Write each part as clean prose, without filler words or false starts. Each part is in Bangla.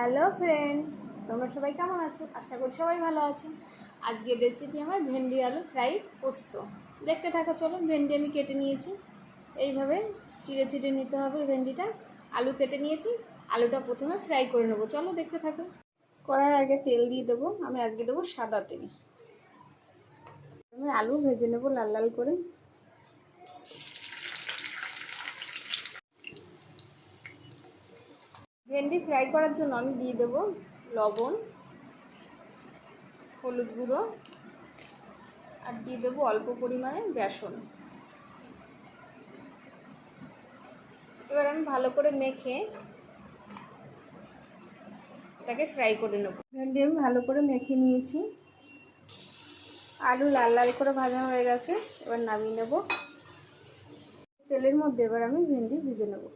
হ্যালো ফ্রেন্ডস, তোমরা সবাই কেমন আছো? আশা করি সবাই ভালো আছো। আজকের রেসিপি আমার ভেন্ডি আলু ফ্রাই পোস্ত। দেখতে থাকো। চলো, ভেন্ডি আমি কেটে নিয়েছি, এইভাবে চিড়ে চিড়ে নিতে হবে ভেন্ডিটা। আলু কেটে নিয়েছি, আলুটা প্রথমে ফ্রাই করে নেবো। চলো দেখতে থাকো। করার আগে তেল দিয়ে দেবো, আমি আজকে দেবো সাদা তেল। আমি আলু ভেজে নেবো লাল লাল করে। ভেন্ডি ফ্রাই করার জন্য আমি দিয়ে দেবো লবণ, হলুদ গুঁড়ো, আর দিয়ে দেবো অল্প পরিমাণে বেসন। এবার আমি ভালো করে মেখে এটাকে ফ্রাই করে নেব। ভেন্ডি আমি ভালো করে মেখে নিয়েছি, আলু লাল লাল করে ভাজা হয়ে গেছে। এবার নামিয়ে নেব। তেলের মধ্যে এবার আমি ভেন্ডি ভেজে নেব।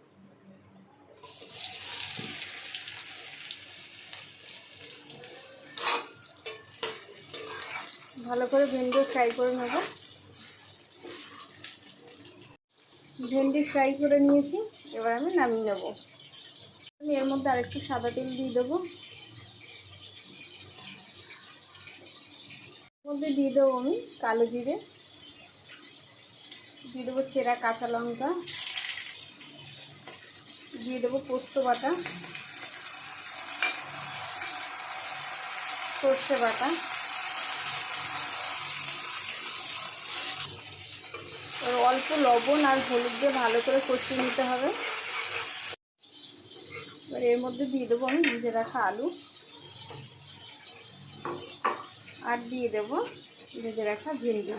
ভালো করে ভেন্ডি ফ্রাই করে নেব। ভেন্ডি ফ্রাই করে নিয়েছি, এবার আমি নামিয়ে নেব। আমি এর মধ্যে আরেকটু সাদা তেল দিয়ে দেবো। এর মধ্যে দিয়ে দেবো আমি কালো জিরে, দিয়ে দেবো চেরা কাঁচা লঙ্কা, দিয়ে দেবো পোস্ত বাটা, সর্ষে বাটা, আর অল্প লবণ আর হলুদ দিয়ে ভালো করে কষিয়ে নিতে হবে। এবার এর মধ্যে দিয়ে দেবো আমি ভিজে রাখা আলু, আর দিয়ে দেবো ভেজে রাখা ভেন্ডি।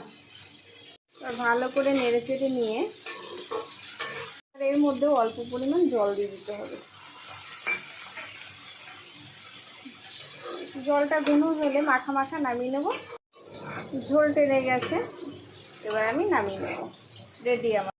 এবার ভালো করে নেড়ে চেড়ে নিয়ে আর এর মধ্যে অল্প পরিমাণ জল দিয়ে দিতে হবে। জলটা ঘন হলে মাখা মাখা নামিয়ে নেব। ঝোল টেনে গেছে, এবার আমি নামিয়ে নেব। রেডি আমার।